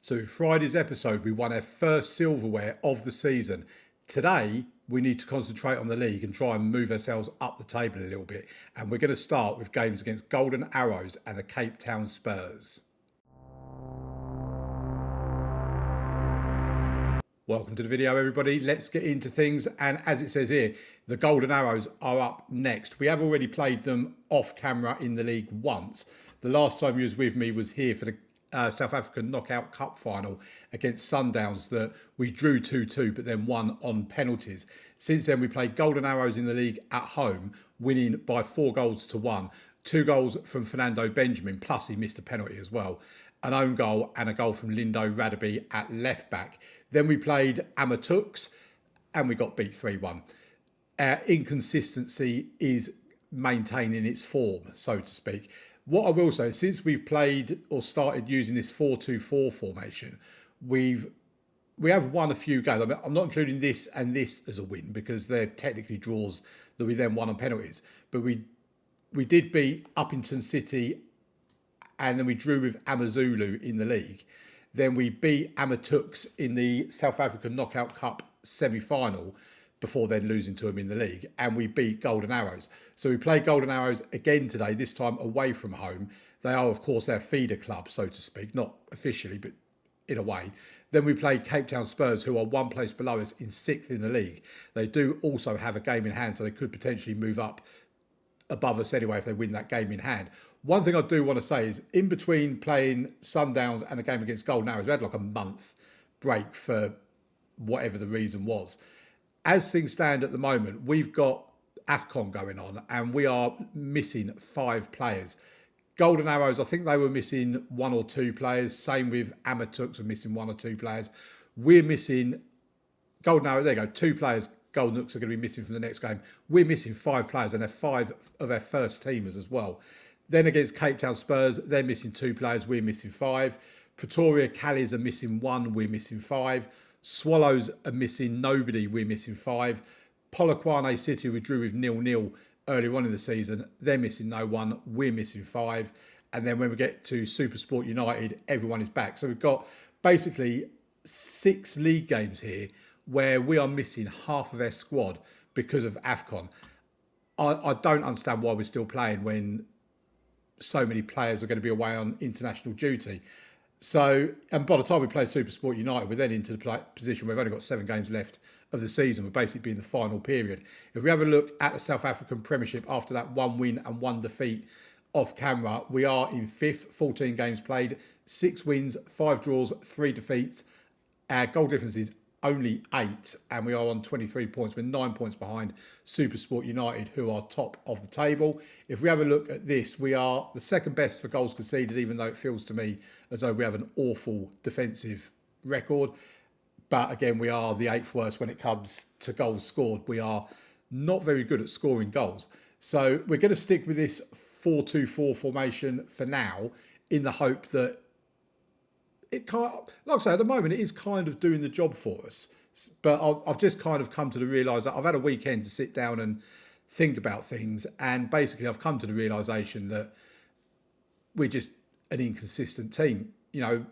So in Friday's episode, we won our first silverware of the season. Today, we need to concentrate on the league and try and move ourselves up the table a little bit. And we're going to start with games against Golden Arrows and the Cape Town Spurs. Welcome to the video, everybody. Let's get into things. And as it says here, the Golden Arrows are up next. We have already played them off camera in the league once. The last time you was with me was here for the South African Knockout Cup final against Sundowns that we drew 2-2 but then won on penalties. Since then we played Golden Arrows in the league at home, winning by 4-1. 2 goals from Fernando Benjamin, plus he missed a penalty as well. An own goal and a goal from Lindo Radaby at left back. Then we played Amatux and we got beat 3-1. Our inconsistency is maintaining its form, so to speak. What I will say, since we've played or started using this 4-2-4 formation, we have won a few games. I mean, I'm not including this and this as a win because they're technically draws that we then won on penalties. But we did beat Uppington City and then we drew with Amazulu in the league. Then we beat Amatux in the South African Knockout Cup semi-final before then losing to them in the league, and we beat Golden Arrows. So we play Golden Arrows again today, this time away from home. They are, of course, our feeder club, so to speak, not officially, but in a way. Then we play Cape Town Spurs, who are one place below us in 6th in the league. They do also have a game in hand, so they could potentially move up above us anyway if they win that game in hand. One thing I do want to say is, in between playing Sundowns and a game against Golden Arrows, we had like a month break for whatever the reason was. As things stand at the moment, we've got AFCON going on and we are missing 5 players. Golden Arrows, I think they were missing 1 or 2 players. Same with Amatux, we're missing 1 or 2 players. We're missing, Golden Arrows, there you go, 2 players. Golden Nooks are going to be missing from the next game. We're missing 5 players and they're 5 of our first teamers as well. Then against Cape Town Spurs, they're missing 2 players, we're missing 5. Pretoria Callies are missing 1, we're missing 5. Swallows are missing nobody, we're missing 5. Polokwane City, we drew with 0-0 earlier on in the season. They're missing no one, we're missing 5. And then when we get to SuperSport United, everyone is back. So we've got basically 6 league games here where we are missing half of our squad because of AFCON. I don't understand why we're still playing when so many players are going to be away on international duty. So, and by the time we play SuperSport United, we're then into the position where we've only got 7 games left of the season. We're basically being the final period. If we have a look at the South African Premiership after that 1 win and 1 defeat off camera, we are in 5th, 14 games played, 6 wins, 5 draws, 3 defeats. Our goal difference is only 8 and we are on 23 points. We're 9 points behind SuperSport United, who are top of the table. If we have a look at this, we are the 2nd best for goals conceded, even though it feels to me as though we have an awful defensive record. But again, we are the 8th worst when it comes to goals scored. We are not very good at scoring goals. So we're going to stick with this 4-2-4 formation for now, in the hope that it can't, like I say, at the moment it is kind of doing the job for us. But I've just kind of come to the realise that I've had a weekend to sit down and think about things, and basically I've come to the realisation that we're just an inconsistent team. You know,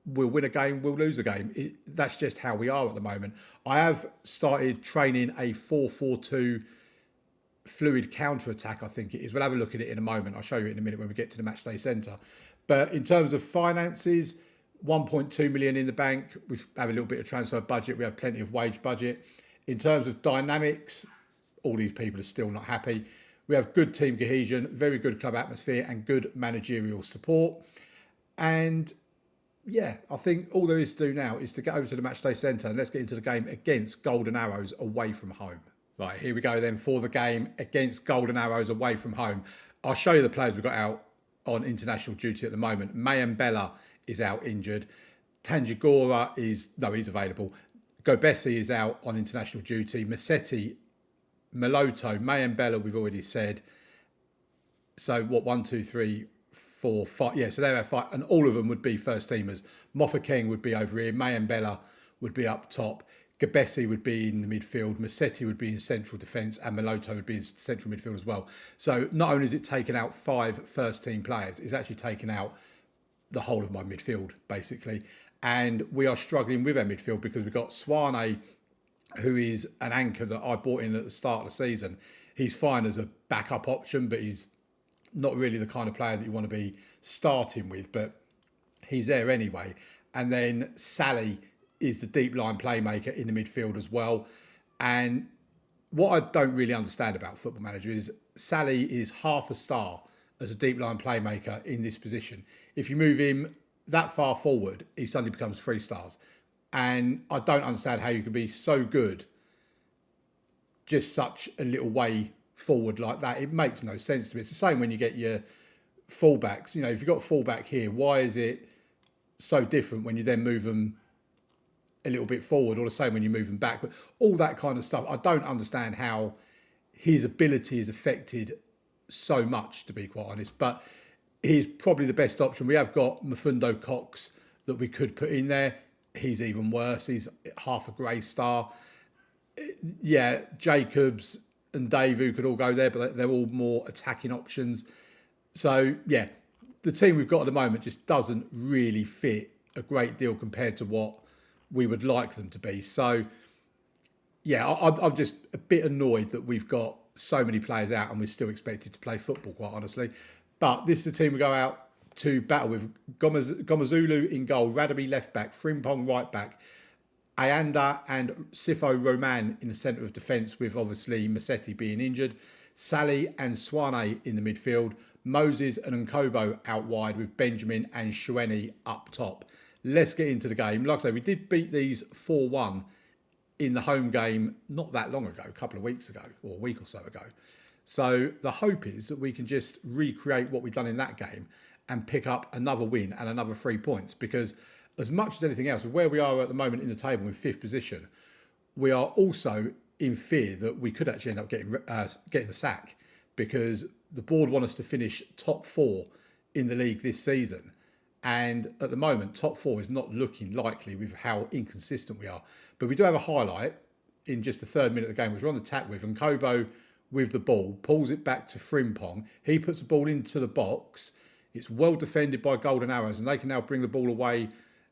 we'll win a game, we'll lose a game. That's just how we are at the moment. I have started training a 4-4-2 fluid counter-attack, I think it is. We'll have a look at it in a moment. I'll show you it in a minute when we get to the matchday centre. But in terms of finances, 1.2 million in the bank. We have a little bit of transfer budget. We have plenty of wage budget. In terms of dynamics, all these people are still not happy. We have good team cohesion, very good club atmosphere and good managerial support. And yeah, I think all there is to do now is to get over to the matchday centre and let's get into the game against Golden Arrows away from home. Right, here we go then for the game against Golden Arrows away from home. I'll show you the players we've got out on international duty at the moment. Mayambela is out injured. Tangigora is, no, he's available. Gobesi is out on international duty. Massetti, Meloto, Mayambela, we've already said. So what, 1, 2, 3, 4, 5. Yeah, so they're our 5. And all of them would be first teamers. Mofokeng would be over here. Mayambela would be up top. Gobesi would be in the midfield. Massetti would be in central defence. And Meloto would be in central midfield as well. So not only is it taken out 5 first team players, it's actually taken out the whole of my midfield, basically. And we are struggling with our midfield because we've got Swane, who is an anchor that I bought in at the start of the season. He's fine as a backup option, but he's not really the kind of player that you want to be starting with, but he's there anyway. And then Sally is the deep line playmaker in the midfield as well. And what I don't really understand about Football Manager is Sally is half a star as a deep line playmaker in this position. If you move him that far forward, he suddenly becomes 3 stars. And I don't understand how you can be so good just such a little way forward like that. It makes no sense to me. It's the same when you get your fullbacks. You know, if you've got a fullback here, why is it so different when you then move them a little bit forward, or the same when you move them back? All that kind of stuff. I don't understand how his ability is affected so much, to be quite honest. But he's probably the best option. We have got Mafundo Cox that we could put in there. He's even worse. He's half a grey star. Yeah, Jacobs and Dave, who could all go there, but they're all more attacking options. So, yeah, the team we've got at the moment just doesn't really fit a great deal compared to what we would like them to be. So, yeah, I'm just a bit annoyed that we've got so many players out and we're still expected to play football, quite honestly. But this is the team we go out to battle with. Gomazulu in goal, Radaby left back, Frimpong right back, Ayanda and Sifo Roman in the centre of defence, with obviously Massetti being injured. Sally and Swane in the midfield. Moses and Nkobo out wide, with Benjamin and Shueni up top. Let's get into the game. Like I say, we did beat these 4-1 in the home game not that long ago, a couple of weeks ago, or a week or so ago. So the hope is that we can just recreate what we've done in that game and pick up another win and another 3 points, because as much as anything else, with where we are at the moment in the table in 5th position, we are also in fear that we could actually end up getting the sack, because the board want us to finish top 4 in the league this season. And at the moment, top 4 is not looking likely with how inconsistent we are. But we do have a highlight in just the 3rd minute of the game, which we're on the attack with. And Kobo with the ball, pulls it back to Frimpong. He puts the ball into the box. It's well defended by Golden Arrows, and they can now bring the ball away.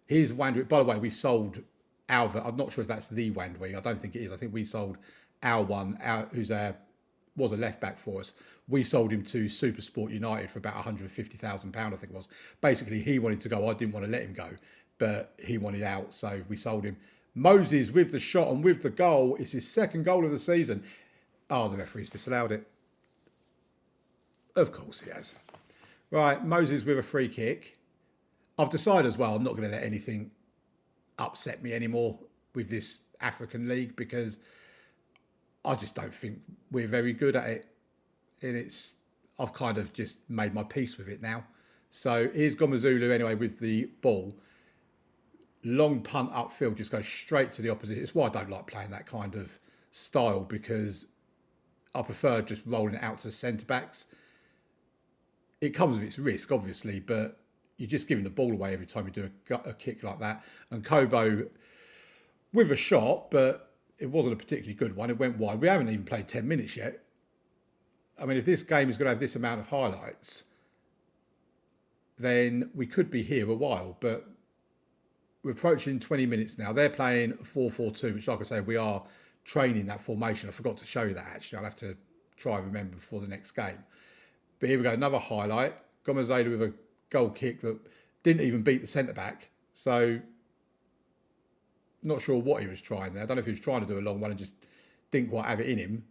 Here's Wandwy. By the way, we sold Alva. I'm not sure if that's the Wandwy. I don't think it is. I think we sold our one, who's was a left back for us. We sold him to Supersport United for about £150,000, I think it was. Basically, he wanted to go. I didn't want to let him go, but he wanted out, so we sold him. Moses with the shot and with the goal. It's his 2nd goal of the season. Oh, the referee's disallowed it. Of course he has. Right, Moses with a free kick. I've decided as well I'm not going to let anything upset me anymore with this African League, because I just don't think we're very good at it. And I've kind of just made my peace with it now. So here's Gomazulu anyway with the ball. Long punt upfield, just goes straight to the opposite. It's why I don't like playing that kind of style, because I prefer just rolling it out to the centre-backs. It comes with its risk, obviously, but you're just giving the ball away every time you do a kick like that. And Kobo with a shot, but it wasn't a particularly good one. It went wide. We haven't even played 10 minutes yet. I mean, if this game is going to have this amount of highlights, then we could be here a while. But we're approaching 20 minutes now. They're playing 4-4-2, which, like I say, we are training that formation. I forgot to show you that, actually. I'll have to try and remember before the next game. But here we go, another highlight. Gomazada with a goal kick that didn't even beat the centre-back. So, not sure what he was trying there. I don't know if he was trying to do a long one and just didn't quite have it in him.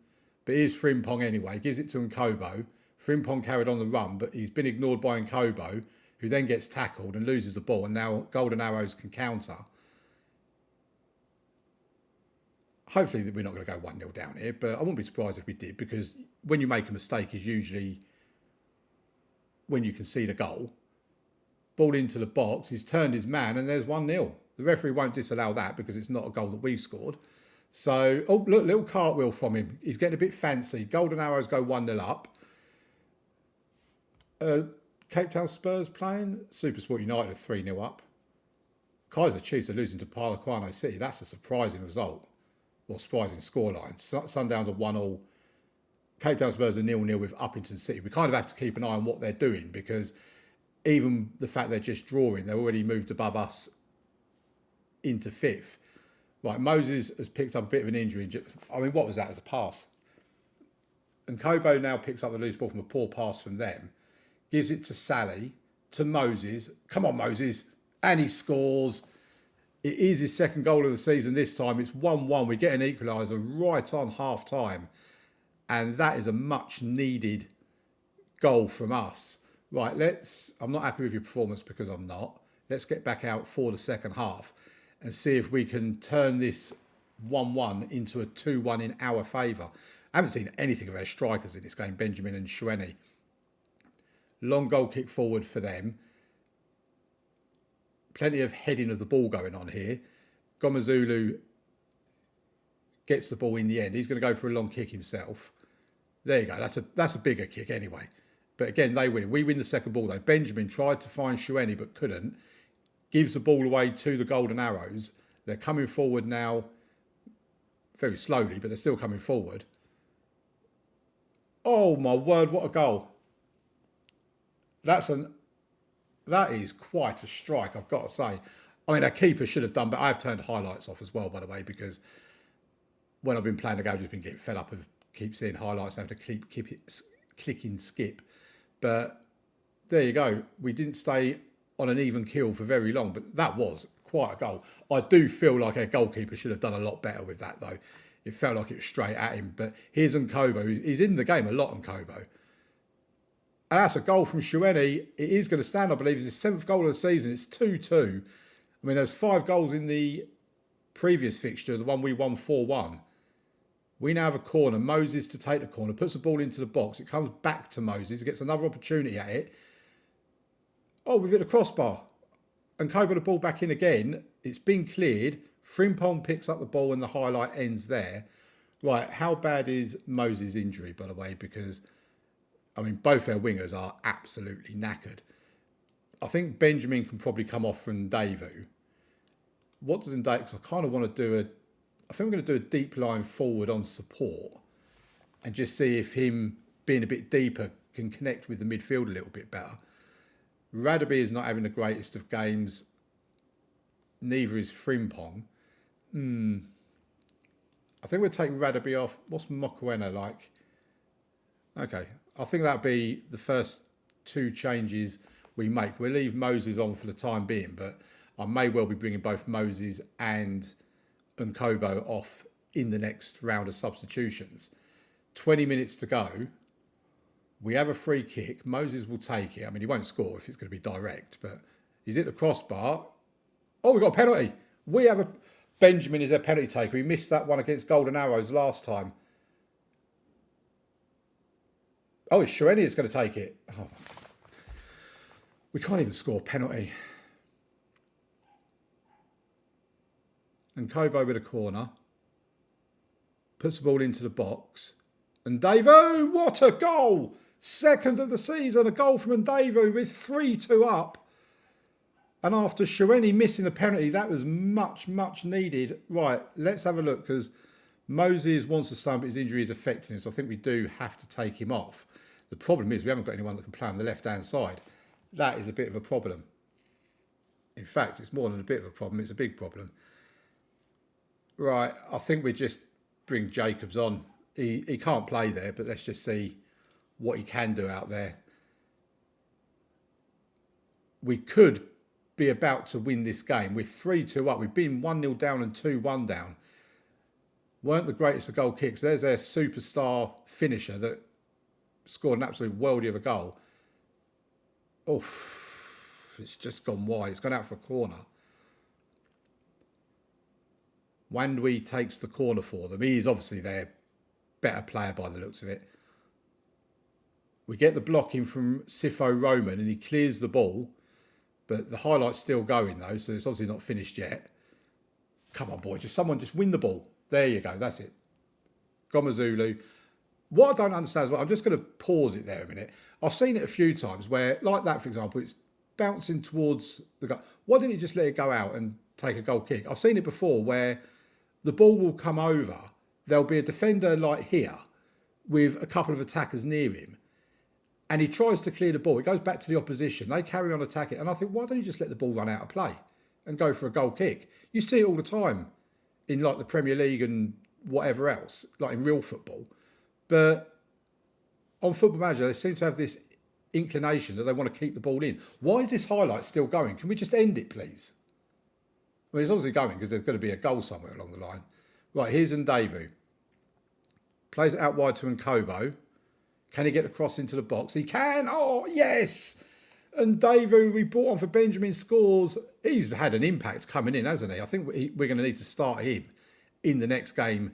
But here's Frimpong anyway. Gives it to Nkobo. Frimpong carried on the run, but he's been ignored by Nkobo, who then gets tackled and loses the ball. And now Golden Arrows can counter. Hopefully we're not going to go 1-0 down here, but I wouldn't be surprised if we did, because when you make a mistake is usually when you concede a goal. Ball into the box, he's turned his man, and there's 1-0. The referee won't disallow that because it's not a goal that we've scored. So, oh, look, little cartwheel from him. He's getting a bit fancy. Golden Arrows go 1-0 up. Cape Town Spurs playing. Supersport United 3-0 up. Kaiser Chiefs are losing to Polokwane City. That's a surprising result. Or surprising scoreline. Sundowns are 1-1. Cape Town Spurs are 0-0 with Uppington City. We kind of have to keep an eye on what they're doing, because even the fact they're just drawing, they're already moved above us into 5th. Right, Moses has picked up a bit of an injury. I mean, what was that as a pass? And Kobo now picks up the loose ball from a poor pass from them, gives it to Sally, to Moses. Come on, Moses. And he scores. It is his second goal of the season this time. It's 1-1. We get an equaliser right on half time. And that is a much needed goal from us. Right, I'm not happy with your performance because I'm not. Let's get back out for the second half and see if we can turn this 1-1 into a 2-1 in our favour. I haven't seen anything of our strikers in this game, Benjamin and Shueni. Long goal kick forward for them. Plenty of heading of the ball going on here. Gomazulu gets the ball in the end. He's going to go for a long kick himself. There you go. That's a bigger kick anyway. But again, they win. We win the second ball though. Benjamin tried to find Shueni but couldn't. Gives the ball away to the Golden Arrows. They're coming forward now very slowly, but they're still coming forward. Oh my word, what a goal. That is quite a strike, I've got to say. I mean, our keeper should have done, but I've turned highlights off as well, by the way, because when I've been playing the game, I've just been getting fed up of keep seeing highlights. I have to keep clicking skip. But there you go. We didn't stay on an even keel for very long, but that was quite a goal. I do feel like our goalkeeper should have done a lot better with that, though. It felt like it was straight at him. But here's Nkobo. He's in the game a lot, Nkobo. And that's a goal from Shueni. It is going to stand, I believe. It's his 7th goal of the season. It's 2-2. I mean, there's 5 goals in the previous fixture, the one we won 4-1. We now have a corner. Moses to take the corner, puts the ball into the box. It comes back to Moses. He gets another opportunity at it. Oh, we've hit the crossbar. And Kobo the ball back in again. It's been cleared. Frimpong picks up the ball and the highlight ends there. Right, how bad is Moses' injury, by the way? Because, I mean, both our wingers are absolutely knackered. I think Benjamin can probably come off from Davu. What does Ndavu? Because I kind of want to do I think we're going to do a deep line forward on support and just see if him being a bit deeper can connect with the midfield a little bit better. Radaby is not having the greatest of games. Neither is Frimpong. I think we'll take Radaby off. What's Mokoena like? Okay. I think that'll be the first 2 changes we make. We'll leave Moses on for the time being, but I may well be bringing both Moses and Nkobo off in the next round of substitutions. 20 minutes to go. We have a free kick. Moses will take it. I mean, he won't score if it's going to be direct, but he's hit the crossbar. Oh, we've got a penalty. We have Benjamin is our penalty taker. He missed that one against Golden Arrows last time. Oh, it's Shueni that's going to take it. Oh. We can't even score a penalty. And Kobo with a corner. Puts the ball into the box. And Ndavu, what a goal! 2nd of the season, a goal from Ndavu with 3-2 up. And after Shueni missing the penalty, that was much, much needed. Right, let's have a look, because Moses wants to start, but his injury is affecting him, so I think we do have to take him off. The problem is we haven't got anyone that can play on the left-hand side. That is a bit of a problem. In fact, it's more than a bit of a problem, it's a big problem. Right, I think we just bring Jacobs on. He can't play there, but let's just see what he can do out there. We could be about to win this game. We're 3-2 up. We've been 1-0 down and 2-1 down. Weren't the greatest of goal kicks. There's their superstar finisher that scored an absolute worldie of a goal. Oof, it's just gone wide. It's gone out for a corner. Wandwi takes the corner for them. He is obviously their better player by the looks of it. We get the block in from Sifo Roman and he clears the ball. But the highlight's still going though, so it's obviously not finished yet. Come on, boy, someone just win the ball. There you go, that's it. Gomazulu. What I don't understand is, well, I'm just going to pause it there a minute. I've seen it a few times where, like that, for example, it's bouncing towards the goal. Why didn't you just let it go out and take a goal kick? I've seen it before where the ball will come over. There'll be a defender like here with a couple of attackers near him. and he tries to clear the ball. It goes back to the opposition. They carry on attacking. And I think, why don't you just let the ball run out of play and go for a goal kick? You see it all the time in like the Premier League and whatever else, like in real football. But on Football Manager, they seem to have this inclination that they want to keep the ball in. Why is this highlight still going? Can we just end it, please? I mean, it's obviously going because there's going to be a goal somewhere along the line. Right, here's Ndevu. Plays it out wide to Nkobo. Can he get across into the box? He can. Oh, yes. And Ndevu, we brought on for Benjamin, scores. He's had an impact coming in, hasn't he? I think we're going to need to start him in the next game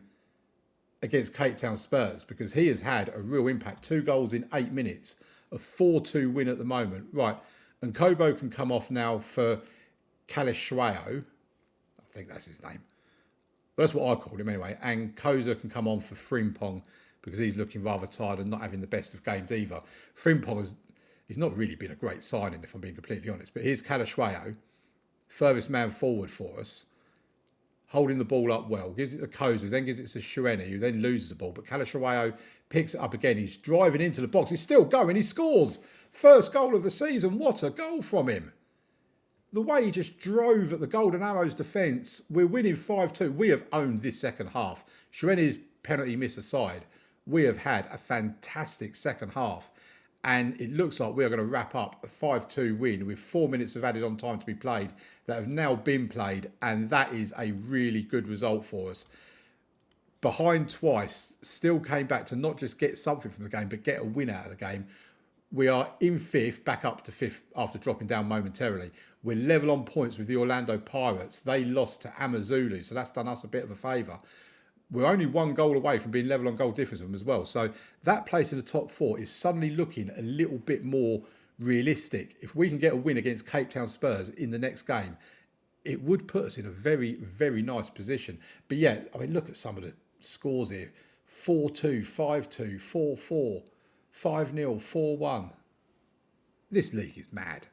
against Cape Town Spurs because he has had a real impact. 2 goals in 8 minutes. A 4-2 win at the moment. Right. And Kobo can come off now for Kalishwao. I think that's his name. But that's what I called him anyway. And Koza can come on for Frimpong because he's looking rather tired and not having the best of games either. Frimpong he's not really been a great signing, if I'm being completely honest. But here's Kalishwao, furthest man forward for us, holding the ball up well. Gives it to Koza, then gives it to Shueni, who then loses the ball. But Kalishwao picks it up again. He's driving into the box. He's still going. He scores. First goal of the season. What a goal from him. The way he just drove at the Golden Arrows defence. We're winning 5-2. We have owned this second half. Shueni's penalty miss aside, we have had a fantastic second half. And it looks like we are going to wrap up a 5-2 win with 4 minutes of added on time to be played that have now been played. And that is a really good result for us. Behind twice, still came back to not just get something from the game, but get a win out of the game. We are in 5th, back up to 5th after dropping down momentarily. We're level on points with the Orlando Pirates. They lost to Amazulu, so that's done us a bit of a favour. We're only 1 goal away from being level on goal difference with them as well. So that place in the top 4 is suddenly looking a little bit more realistic. If we can get a win against Cape Town Spurs in the next game, it would put us in a very, very nice position. But yeah, I mean, look at some of the scores here. 4-2, 5-2, 4-4, 5-0, 4-1. This league is mad.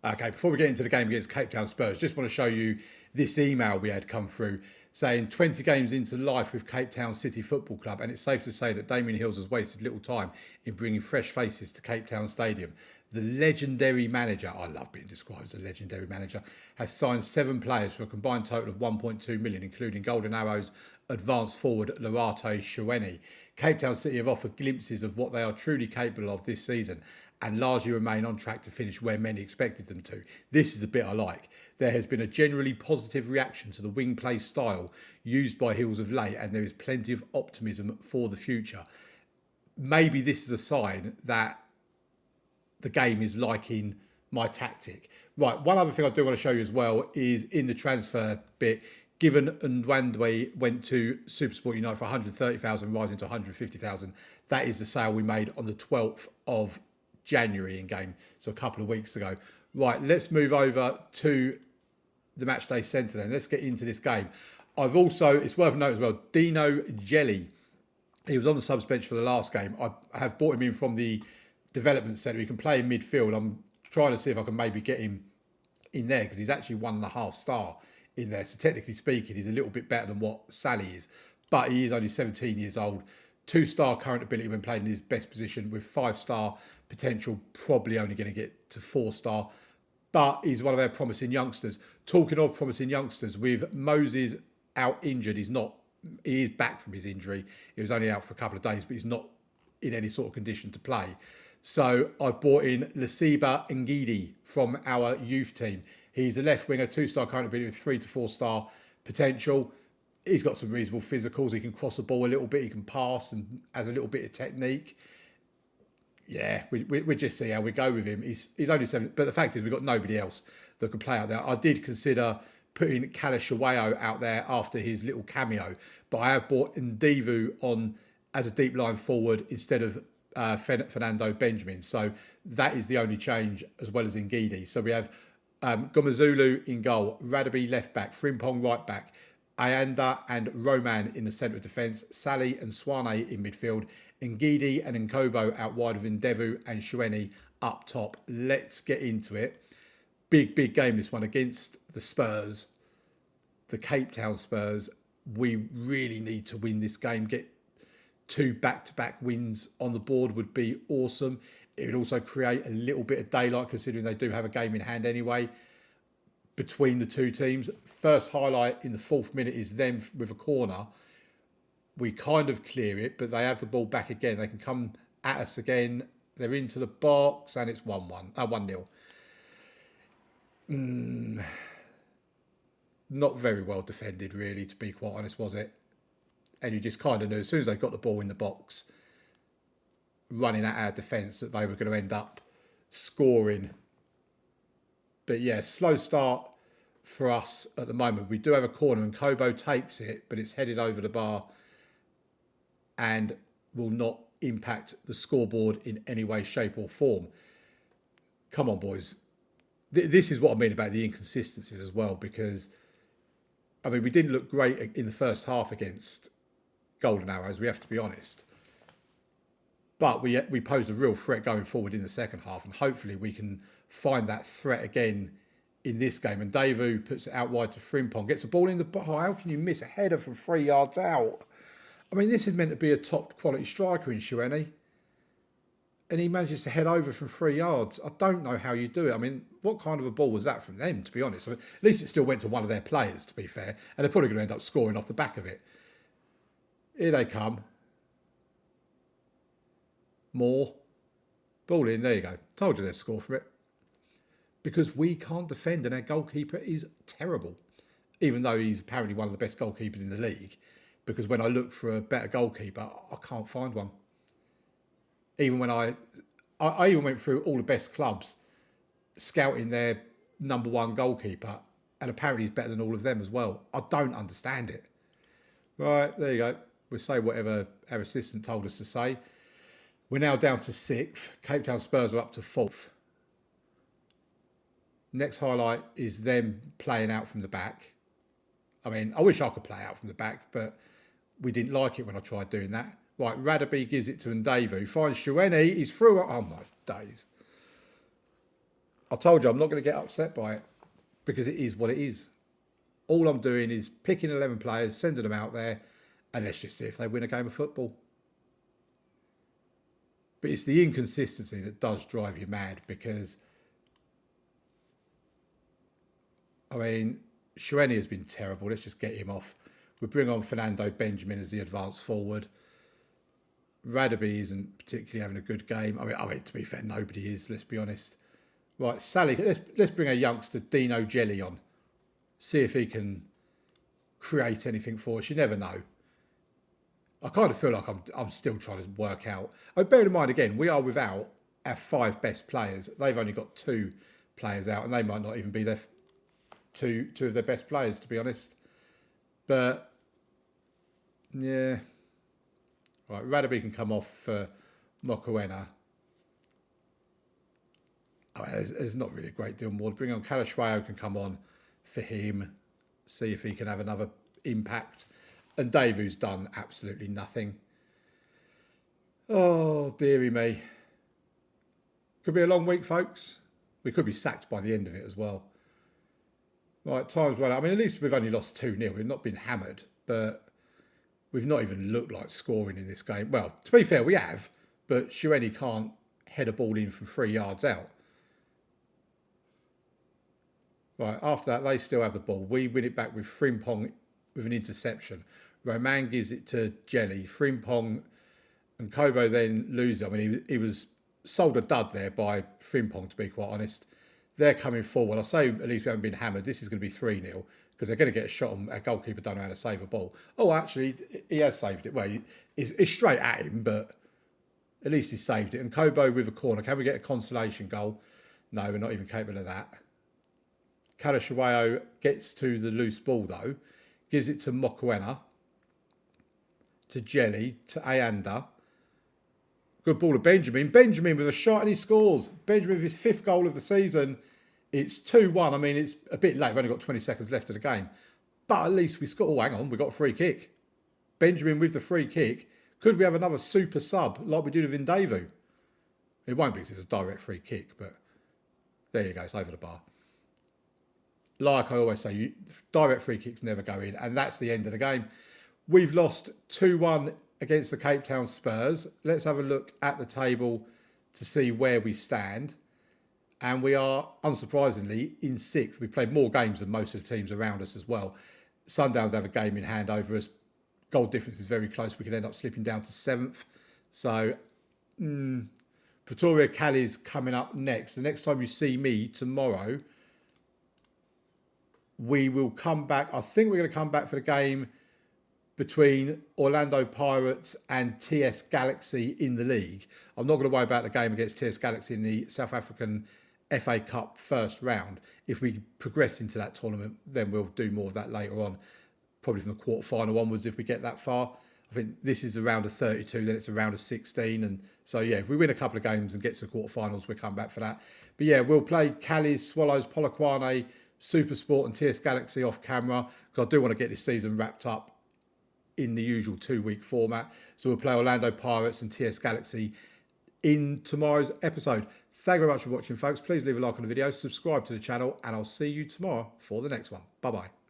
Okay, before we get into the game against Cape Town Spurs, just want to show you this email we had come through saying 20 games into life with Cape Town City Football Club, and it's safe to say that Damien Hills has wasted little time in bringing fresh faces to Cape Town Stadium. The legendary manager, I love being described as a legendary manager, has signed 7 players for a combined total of 1.2 million, including Golden Arrows advanced forward Larate Shueni. Cape Town City have offered glimpses of what they are truly capable of this season and largely remain on track to finish where many expected them to. This is the bit I like. There has been a generally positive reaction to the wing play style used by Hills of late, and there is plenty of optimism for the future. Maybe this is a sign that the game is liking my tactic. Right, one other thing I do want to show you as well is in the transfer bit, given Ndwandwe went to Supersport United for 130,000, rising to 150,000. That is the sale we made on the 12th of January in game, so a couple of weeks ago. Right, let's move over to the Matchday Centre then. Let's get into this game. I've also, it's worth noting as well, Dino Jelly. He was on the subs bench for the last game. I have brought him in from the development centre. He can play in midfield. I'm trying to see if I can maybe get him in there because he's actually 1.5 star in there. So technically speaking, he's a little bit better than what Sally is. But he is only 17 years old. 2-star current ability when played in his best position with 5-star potential, probably only going to get to 4-star. But he's one of our promising youngsters. Talking of promising youngsters, with Moses out injured, he is back from his injury. He was only out for a couple of days, but he's not in any sort of condition to play. So I've brought in Lasiba Ngidi from our youth team. He's a left winger, 2-star current ability with 3 to 4-star potential. He's got some reasonable physicals. He can cross the ball a little bit. He can pass and has a little bit of technique. Yeah, we just see how we go with him. He's only 7, but the fact is we've got nobody else that can play out there. I did consider putting Kalishwao out there after his little cameo, but I have brought Ndevu on as a deep line forward instead of Fernando Benjamin. So that is the only change, as well as Ngidi. So we have Gomazulu in goal, Radaby left back, Frimpong right back, Ayanda and Roman in the centre of defence, Sally and Swane in midfield, Ngidi and Nkobo out wide of Ndevu and Shueni up top. Let's get into it. Big game this one against the Spurs, the Cape Town Spurs. We really need to win this game, get 2 back-to-back wins on the board would be awesome. It would also create a little bit of daylight, considering they do have a game in hand anyway, between the two teams. First highlight in the 4th minute is them with a corner. We kind of clear it, but they have the ball back again. They can come at us again. They're into the box, and it's 1-0. Not very well defended, really, to be quite honest, was it? And you just kind of knew as soon as they got the ball in the box, running at our defence, that they were going to end up scoring. But yeah, slow start for us at the moment. We do have a corner and Kobo takes it, but it's headed over the bar and will not impact the scoreboard in any way, shape or form. Come on, boys. This is what I mean about the inconsistencies as well, because, I mean, we didn't look great in the first half against Golden Arrows, we have to be honest. But we posed a real threat going forward in the second half, and hopefully we can find that threat again in this game. And Davu puts it out wide to Frimpong, gets the ball in the... Oh, how can you miss a header from 3 yards out? I mean, this is meant to be a top quality striker in Shueni, and he manages to head over from 3 yards. I don't know how you do it. I mean, what kind of a ball was that from them, to be honest? I mean, at least it still went to one of their players, to be fair, and they're probably going to end up scoring off the back of it. Here they come. More. Ball in, there you go. Told you they'd score from it. Because we can't defend, and our goalkeeper is terrible. Even though he's apparently one of the best goalkeepers in the league. Because when I look for a better goalkeeper, I can't find one. Even when I even went through all the best clubs, scouting their number 1 goalkeeper, and apparently he's better than all of them as well. I don't understand it. Right, there you go. We'll say whatever our assistant told us to say. We're now down to 6th. Cape Town Spurs are up to 4th. Next highlight is them playing out from the back. I mean, I wish I could play out from the back, but we didn't like it when I tried doing that. Right, Radaby gives it to Ndevu. Finds Shueni. He's through. Oh, my days. I told you I'm not going to get upset by it, because it is what it is. All I'm doing is picking 11 players, sending them out there, and let's just see if they win a game of football. But it's the inconsistency that does drive you mad, because, I mean, Shueni has been terrible. Let's just get him off. We bring on Fernando Benjamin as the advanced forward. Radaby isn't particularly having a good game. I mean, to be fair, nobody is, let's be honest. Right, Sally, let's bring a youngster, Dino Jelly, on. See if he can create anything for us. You never know. I kind of feel like I'm still trying to work out. Bear in mind, again, we are without our 5 best players. They've only got 2 players out, and they might not even be their two of their best players, to be honest. But, yeah. Right, Radaby can come off for Mokoena. I mean, there's not really a great deal more. Bring on Kalashwayo can come on for him. See if he can have another impact. And Davu's done absolutely nothing. Oh, dearie me. Could be a long week, folks. We could be sacked by the end of it as well. Right, time's run out. I mean, at least we've only lost 2-0. We've not been hammered, but we've not even looked like scoring in this game. Well, to be fair, we have, but Shueni can't head a ball in from 3 yards out. Right, after that, they still have the ball. We win it back with Frimpong with an interception. Roman gives it to Jelly. Frimpong and Kobo then lose it. I mean, he was sold a dud there by Frimpong, to be quite honest. They're coming forward. I say at least we haven't been hammered. This is going to be 3-0 because they're going to get a shot on. Our goalkeeper don't know how to save a ball. Oh, actually, he has saved it. Well, it's straight at him, but at least he saved it. And Kobo with a corner. Can we get a consolation goal? No, we're not even capable of that. Kalashwayo gets to the loose ball, though. Gives it to Mokoena. To Jelly. To Ayanda. Good ball to Benjamin. Benjamin with a shot and he scores. Benjamin with his 5th goal of the season. It's 2-1. I mean, it's a bit late. We've only got 20 seconds left of the game. But at least we scored. Oh, hang on. We got a free kick. Benjamin with the free kick. Could we have another super sub like we did with Ndevu? It won't be because it's a direct free kick. But there you go. It's over the bar. Like I always say, direct free kicks never go in. And that's the end of the game. We've lost 2-1 against the Cape Town Spurs. Let's have a look at the table to see where we stand. And we are, unsurprisingly, in 6th. We played more games than most of the teams around us as well. Sundowns have a game in hand over us. Goal difference is very close. We could end up slipping down to 7th. So, Pretoria Cali's coming up next. The next time you see me tomorrow, we will come back. I think we're going to come back for the game between Orlando Pirates and TS Galaxy in the league. I'm not going to worry about the game against TS Galaxy in the South African FA Cup first round. If we progress into that tournament, then we'll do more of that later on, probably from the quarter-final onwards if we get that far. I think this is a round of 32, then it's a round of 16. And so, yeah, if we win a couple of games and get to the quarterfinals, we'll come back for that. But yeah, we'll play Cali's, Swallows, Polokwane, Supersport and TS Galaxy off camera, because I do want to get this season wrapped up in the usual 2-week format. So we'll play Orlando Pirates and TS Galaxy in tomorrow's episode. Thank you very much for watching, folks. Please leave a like on the video, subscribe to the channel, and I'll see you tomorrow for the next one. Bye-bye.